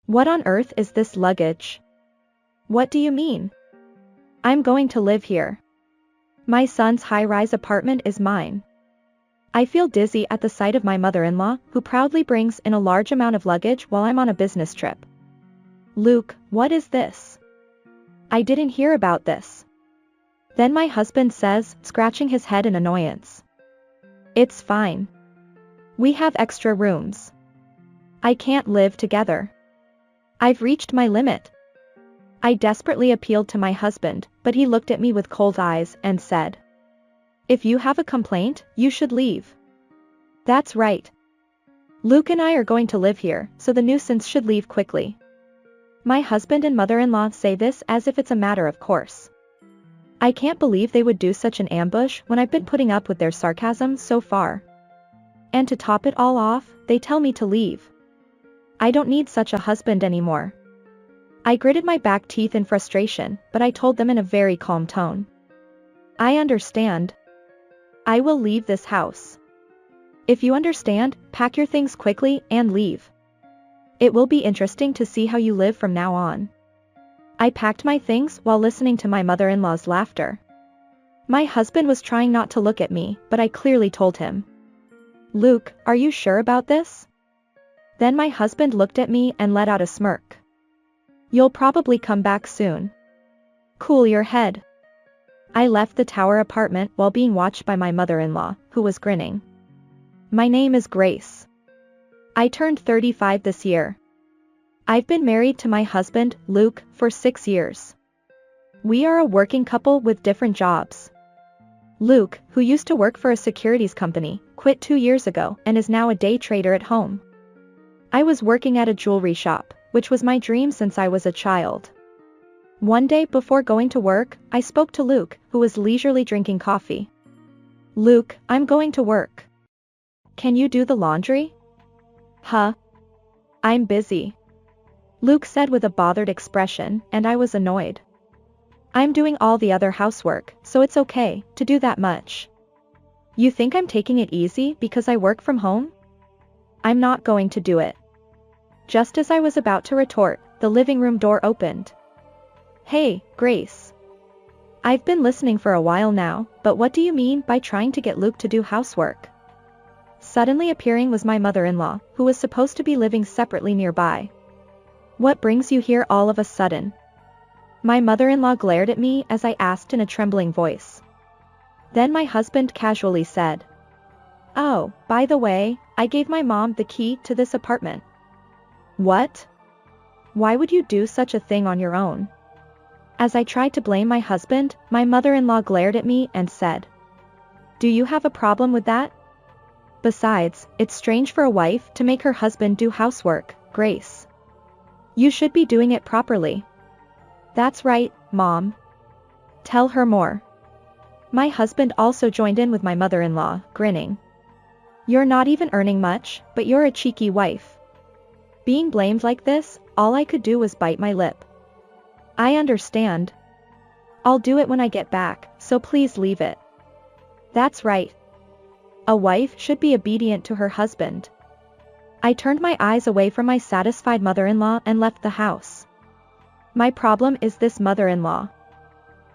What on earth is this luggage? What do you mean? I'm going to live here. My son's high-rise apartment is mine. I feel dizzy at the sight of my mother-in-law, who proudly brings in a large amount of luggage while I'm on a business trip. Luke, what is this? I didn't hear about this. Then my husband says, scratching his head in annoyance. It's fine. We have extra rooms. I can't live together. I've reached my limit. I desperately appealed to my husband, but he looked at me with cold eyes and said, if you have a complaint, you should leave. That's right. Luke and I are going to live here, so the nuisance should leave quickly. My husband and mother-in-law say this as if it's a matter of course. I can't believe they would do such an ambush when I've been putting up with their sarcasm so far. And to top it all off, they tell me to leave. I don't need such a husband anymore. I gritted my back teeth in frustration, but I told them in a very calm tone. I understand. I will leave this house. If you understand, pack your things quickly and leave. It will be interesting to see how you live from now on. I packed my things while listening to my mother-in-law's laughter. My husband was trying not to look at me, but I clearly told him. Luke, are you sure about this? Then my husband looked at me and let out a smirk. You'll probably come back soon. Cool your head. I left the tower apartment while being watched by my mother-in-law, who was grinning. My name is Grace. I turned 35 this year. I've been married to my husband, Luke, for 6 years. We are a working couple with different jobs. Luke, who used to work for a securities company, quit 2 years ago and is now a day trader at home. I was working at a jewelry shop, which was my dream since I was a child. One day before going to work, I spoke to Luke, who was leisurely drinking coffee. Luke, I'm going to work. Can you do the laundry? Huh? I'm busy. Luke said with a bothered expression, and I was annoyed. I'm doing all the other housework, so it's okay to do that much. You think I'm taking it easy because I work from home? I'm not going to do it. Just as I was about to retort, the living room door opened. Hey, Grace. I've been listening for a while now, but what do you mean by trying to get Luke to do housework? Suddenly appearing was my mother-in-law, who was supposed to be living separately nearby. What brings you here all of a sudden? My mother-in-law glared at me as I asked in a trembling voice. Then my husband casually said, oh, by the way, I gave my mom the key to this apartment. What? Why would you do such a thing on your own? As I tried to blame my husband, my mother-in-law glared at me and said, do you have a problem with that? Besides, it's strange for a wife to make her husband do housework, Grace. You should be doing it properly. That's right, Mom. Tell her more. My husband also joined in with my mother-in-law, grinning. You're not even earning much, but you're a cheeky wife. Being blamed like this, all I could do was bite my lip. I understand. I'll do it when I get back, so please leave it. That's right. A wife should be obedient to her husband. I turned my eyes away from my satisfied mother-in-law and left the house. My problem is this mother-in-law.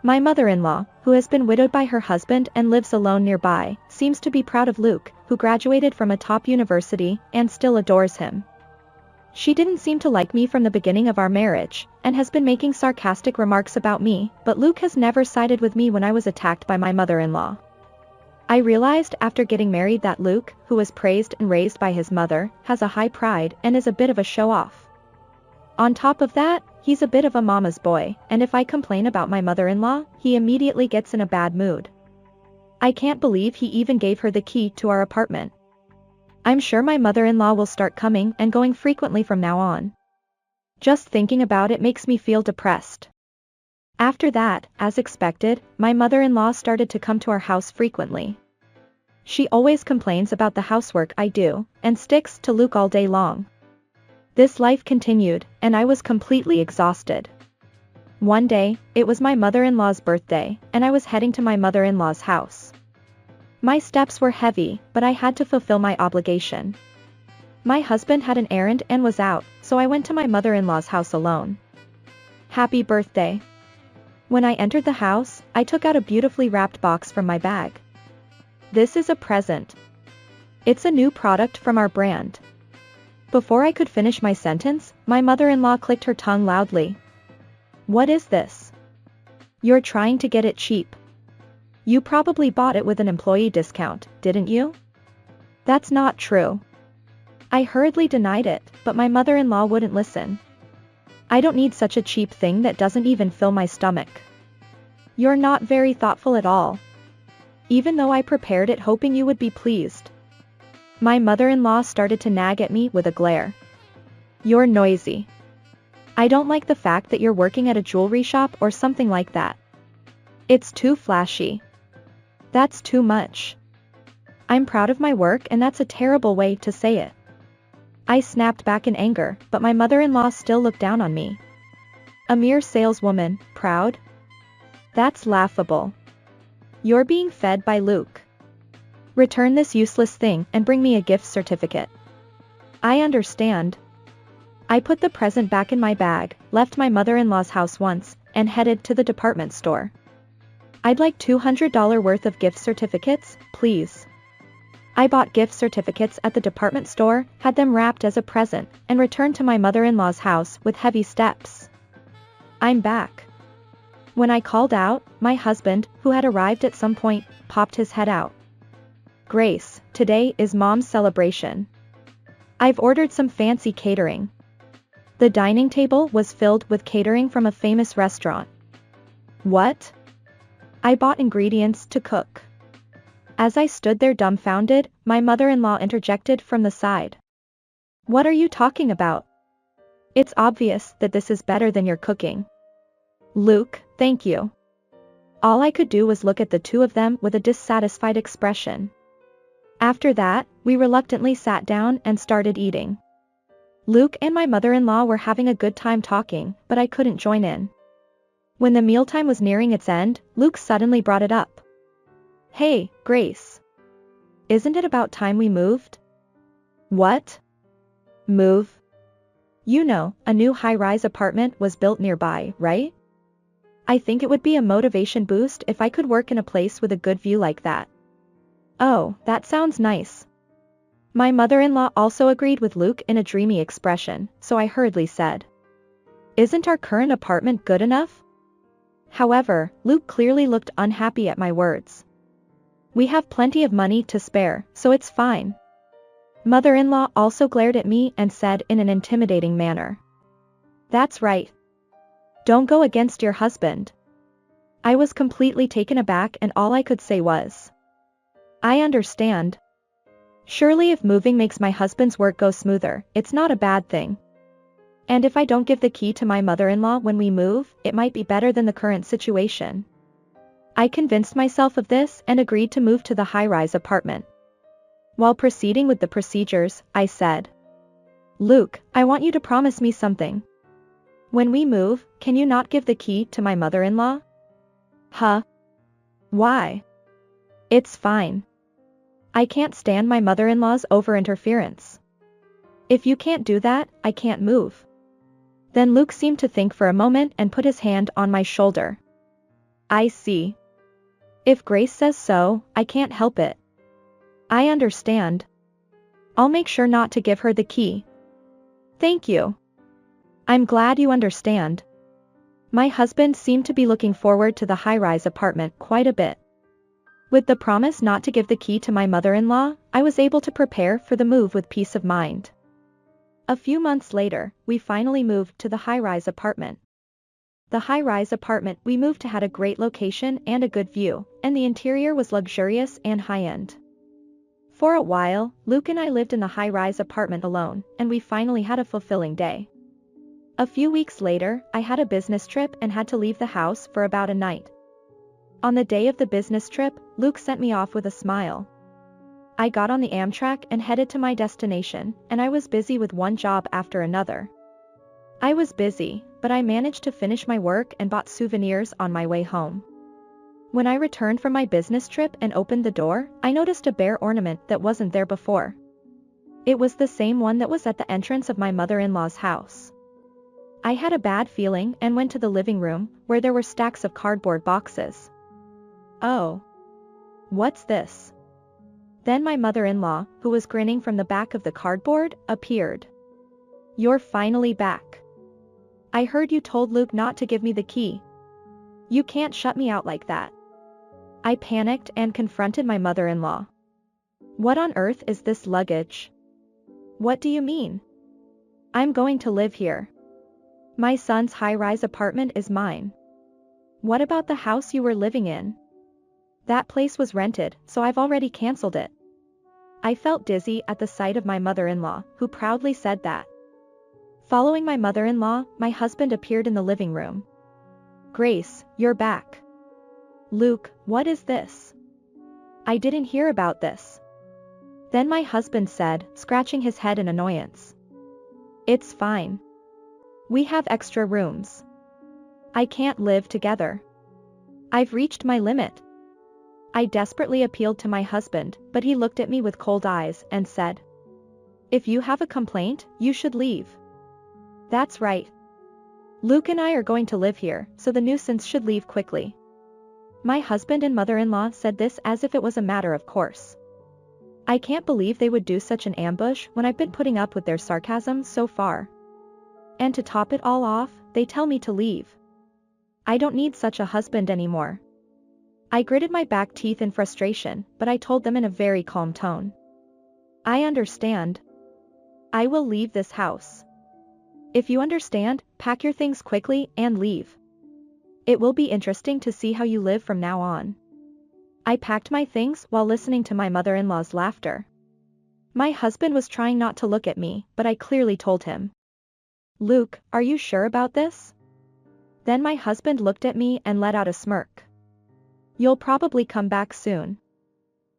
My mother-in-law, who has been widowed by her husband and lives alone nearby, seems to be proud of Luke, who graduated from a top university and still adores him. She didn't seem to like me from the beginning of our marriage, and has been making sarcastic remarks about me, but Luke has never sided with me when I was attacked by my mother-in-law. I realized after getting married that Luke, who was praised and raised by his mother, has a high pride and is a bit of a show-off. On top of that, he's a bit of a mama's boy, and if I complain about my mother-in-law, he immediately gets in a bad mood. I can't believe he even gave her the key to our apartment. I'm sure my mother-in-law will start coming and going frequently from now on. Just thinking about it makes me feel depressed. After that, as expected, my mother-in-law started to come to our house frequently. She always complains about the housework I do, and sticks to Luke all day long. This life continued, and I was completely exhausted. One day, it was my mother-in-law's birthday, and I was heading to my mother-in-law's house. My steps were heavy, but I had to fulfill my obligation. My husband had an errand and was out, so I went to my mother-in-law's house alone. Happy birthday. When I entered the house, I took out a beautifully wrapped box from my bag. This is a present. It's a new product from our brand. Before I could finish my sentence, my mother-in-law clicked her tongue loudly. What is this? You're trying to get it cheap. You probably bought it with an employee discount, didn't you? That's not true. I hurriedly denied it, but my mother-in-law wouldn't listen. I don't need such a cheap thing that doesn't even fill my stomach. You're not very thoughtful at all. Even though I prepared it hoping you would be pleased. My mother-in-law started to nag at me with a glare. You're noisy. I don't like the fact that you're working at a jewelry shop or something like that. It's too flashy. That's too much. I'm proud of my work and that's a terrible way to say it. I snapped back in anger, but my mother-in-law still looked down on me. A mere saleswoman, proud? That's laughable. You're being fed by Luke. Return this useless thing and bring me a gift certificate. I understand. I put the present back in my bag, left my mother-in-law's house once, and headed to the department store. I'd like $200 worth of gift certificates, please. I bought gift certificates at the department store, had them wrapped as a present, and returned to my mother-in-law's house with heavy steps. I'm back. When I called out, my husband, who had arrived at some point, popped his head out. Grace, today is Mom's celebration. I've ordered some fancy catering. The dining table was filled with catering from a famous restaurant. What? I bought ingredients to cook. As I stood there dumbfounded, my mother-in-law interjected from the side. What are you talking about? It's obvious that this is better than your cooking. Luke, thank you. All I could do was look at the two of them with a dissatisfied expression. After that, we reluctantly sat down and started eating. Luke and my mother-in-law were having a good time talking, but I couldn't join in. When the mealtime was nearing its end, Luke suddenly brought it up. Hey, Grace. Isn't it about time we moved? What? Move? You know, a new high-rise apartment was built nearby, right? I think it would be a motivation boost if I could work in a place with a good view like that. Oh, that sounds nice. My mother-in-law also agreed with Luke in a dreamy expression, so I hurriedly said. Isn't our current apartment good enough? However, Luke clearly looked unhappy at my words. We have plenty of money to spare, so it's fine. Mother-in-law also glared at me and said in an intimidating manner. That's right. Don't go against your husband. I was completely taken aback and all I could say was. I understand. Surely if moving makes my husband's work go smoother, it's not a bad thing. And if I don't give the key to my mother-in-law when we move, it might be better than the current situation. I convinced myself of this and agreed to move to the high-rise apartment. While proceeding with the procedures, I said. Luke, I want you to promise me something. When we move, can you not give the key to my mother-in-law? Huh? Why? It's fine. I can't stand my mother-in-law's over-interference. If you can't do that, I can't move. Then Luke seemed to think for a moment and put his hand on my shoulder. I see. If Grace says so, I can't help it. I understand. I'll make sure not to give her the key. Thank you. I'm glad you understand. My husband seemed to be looking forward to the high-rise apartment quite a bit. With the promise not to give the key to my mother-in-law, I was able to prepare for the move with peace of mind. A few months later, we finally moved to the high-rise apartment. The high-rise apartment we moved to had a great location and a good view, and the interior was luxurious and high-end. For a while, Luke and I lived in the high-rise apartment alone, and we finally had a fulfilling day. A few weeks later, I had a business trip and had to leave the house for about a night. On the day of the business trip, Luke sent me off with a smile. I got on the Amtrak and headed to my destination, and I was busy with one job after another. I was busy, but I managed to finish my work and bought souvenirs on my way home. When I returned from my business trip and opened the door, I noticed a bear ornament that wasn't there before. It was the same one that was at the entrance of my mother-in-law's house. I had a bad feeling and went to the living room, where there were stacks of cardboard boxes. Oh. What's this? Then my mother-in-law, who was grinning from the back of the cardboard, appeared. You're finally back. I heard you told Luke not to give me the key. You can't shut me out like that. I panicked and confronted my mother-in-law. What on earth is this luggage? What do you mean? I'm going to live here. My son's high-rise apartment is mine. What about the house you were living in? That place was rented, so I've already cancelled it. I felt dizzy at the sight of my mother-in-law, who proudly said that. Following my mother-in-law, my husband appeared in the living room. Grace, you're back. Luke, what is this? I didn't hear about this. Then my husband said, scratching his head in annoyance. It's fine. We have extra rooms. I can't live together. I've reached my limit. I desperately appealed to my husband, but he looked at me with cold eyes and said, if you have a complaint, you should leave. That's right. Luke and I are going to live here, so the nuisance should leave quickly. My husband and mother-in-law said this as if it was a matter of course. I can't believe they would do such an ambush when I've been putting up with their sarcasm so far. And to top it all off, they tell me to leave. I don't need such a husband anymore. I gritted my back teeth in frustration, but I told them in a very calm tone. I understand. I will leave this house. If you understand, pack your things quickly and leave. It will be interesting to see how you live from now on. I packed my things while listening to my mother-in-law's laughter. My husband was trying not to look at me, but I clearly told him. Luke, are you sure about this? Then my husband looked at me and let out a smirk. You'll probably come back soon.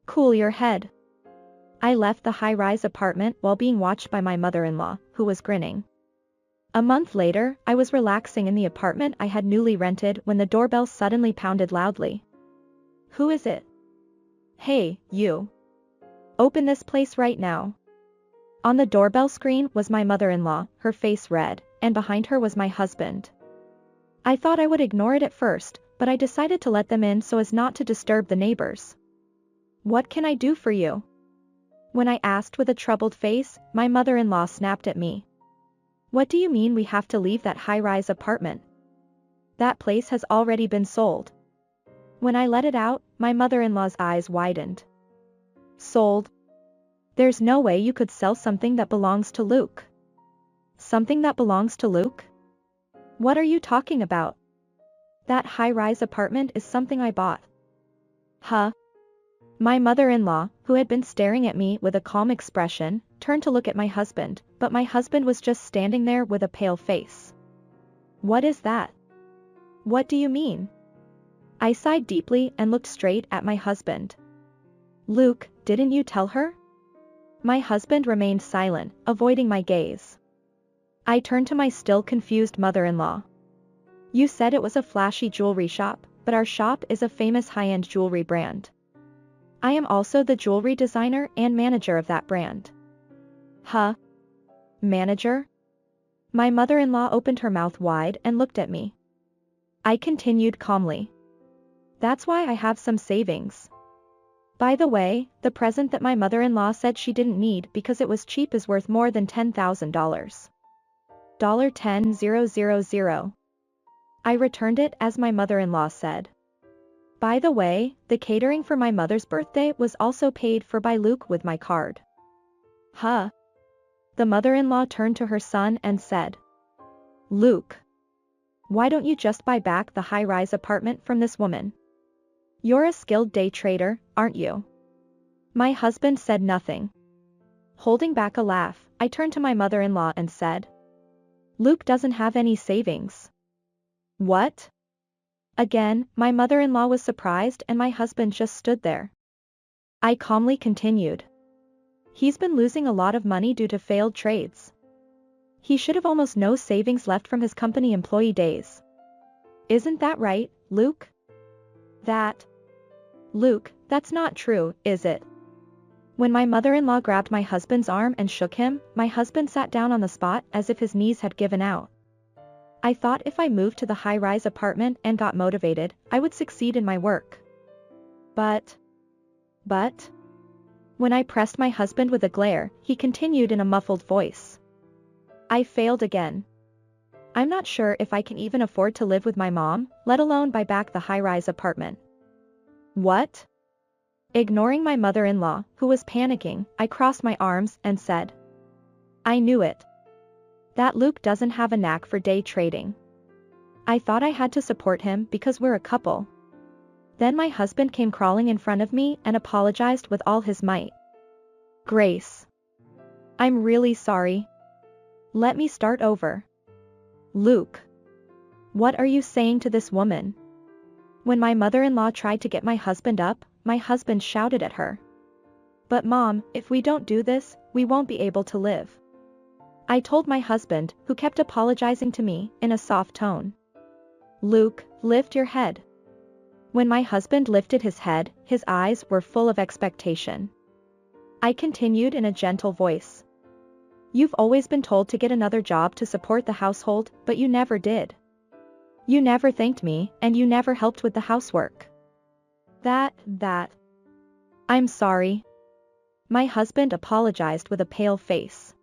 Cool your head. I left the high-rise apartment while being watched by my mother-in-law, who was grinning. A month later, I was relaxing in the apartment I had newly rented when the doorbell suddenly pounded loudly. Who is it? Hey, you. Open this place right now. On the doorbell screen was my mother-in-law, her face red, and behind her was my husband. I thought I would ignore it at first, but I decided to let them in so as not to disturb the neighbors. What can I do for you? When I asked with a troubled face, my mother-in-law snapped at me. What do you mean we have to leave that high-rise apartment? That place has already been sold. When I let it out, my mother-in-law's eyes widened. Sold? There's no way you could sell something that belongs to Luke. Something that belongs to Luke? What are you talking about? That high-rise apartment is something I bought. Huh? My mother-in-law, who had been staring at me with a calm expression, turned to look at my husband, but my husband was just standing there with a pale face. What is that? What do you mean? I sighed deeply and looked straight at my husband. Luke, didn't you tell her? My husband remained silent, avoiding my gaze. I turned to my still confused mother-in-law. You said it was a flashy jewelry shop, but our shop is a famous high-end jewelry brand. I am also the jewelry designer and manager of that brand. Huh? Manager? My mother-in-law opened her mouth wide and looked at me. I continued calmly. That's why I have some savings. By the way, the present that my mother-in-law said she didn't need because it was cheap is worth more than $10,000. $10,000. I returned it as my mother-in-law said. By the way, the catering for my mother's birthday was also paid for by Luke with my card. Huh? The mother-in-law turned to her son and said. Luke. Why don't you just buy back the high-rise apartment from this woman? You're a skilled day trader, aren't you? My husband said nothing. Holding back a laugh, I turned to my mother-in-law and said. Luke doesn't have any savings. What? Again, my mother-in-law was surprised and my husband just stood there. I calmly continued. He's been losing a lot of money due to failed trades. He should have almost no savings left from his company employee days. Isn't that right, Luke? Luke, that's not true, is it? When my mother-in-law grabbed my husband's arm and shook him, my husband sat down on the spot as if his knees had given out. I thought if I moved to the high-rise apartment and got motivated, I would succeed in my work. But, when I pressed my husband with a glare, he continued in a muffled voice. I failed again. I'm not sure if I can even afford to live with my mom, let alone buy back the high-rise apartment. What? Ignoring my mother-in-law, who was panicking, I crossed my arms and said. I knew it. That Luke doesn't have a knack for day trading. I thought I had to support him because we're a couple. Then my husband came crawling in front of me and apologized with all his might. Grace. I'm really sorry. Let me start over. Luke. What are you saying to this woman? When my mother-in-law tried to get my husband up, my husband shouted at her. But Mom, if we don't do this, we won't be able to live. I told my husband, who kept apologizing to me, in a soft tone. Luke, lift your head. When my husband lifted his head, his eyes were full of expectation. I continued in a gentle voice. You've always been told to get another job to support the household, but you never did. You never thanked me, and you never helped with the housework. I'm sorry. My husband apologized with a pale face.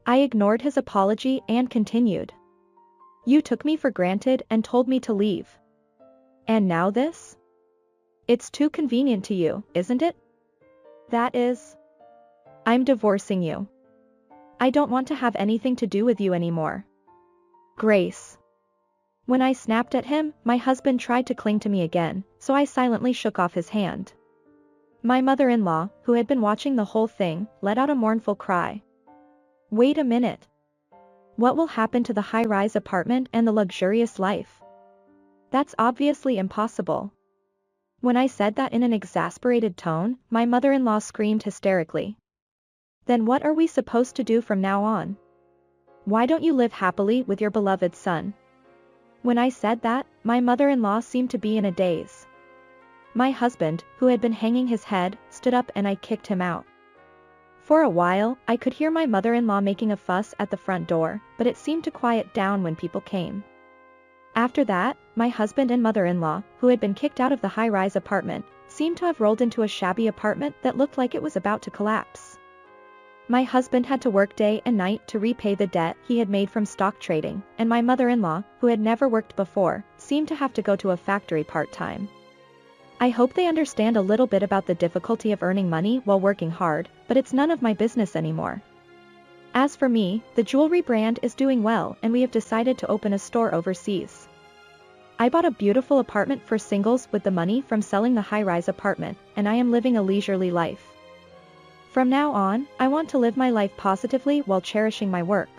I ignored his apology and continued. You took me for granted and told me to leave. And now this? It's too convenient to you, isn't it? That is. I'm divorcing you. I don't want to have anything to do with you anymore. Grace. When I snapped at him, my husband tried to cling to me again, so I silently shook off his hand. My mother-in-law, who had been watching the whole thing, let out a mournful cry. Wait a minute. What will happen to the high-rise apartment and the luxurious life? That's obviously impossible. When I said that in an exasperated tone, my mother-in-law screamed hysterically. Then what are we supposed to do from now on? Why don't you live happily with your beloved son? When I said that, my mother-in-law seemed to be in a daze. My husband, who had been hanging his head, stood up and I kicked him out. For a while, I could hear my mother-in-law making a fuss at the front door, but it seemed to quiet down when people came. After that, my husband and mother-in-law, who had been kicked out of the high-rise apartment, seemed to have rolled into a shabby apartment that looked like it was about to collapse. My husband had to work day and night to repay the debt he had made from stock trading, and my mother-in-law, who had never worked before, seemed to have to go to a factory part-time. I hope they understand a little bit about the difficulty of earning money while working hard, but it's none of my business anymore. As for me, the jewelry brand is doing well and we have decided to open a store overseas. I bought a beautiful apartment for singles with the money from selling the high-rise apartment, and I am living a leisurely life. From now on, I want to live my life positively while cherishing my work.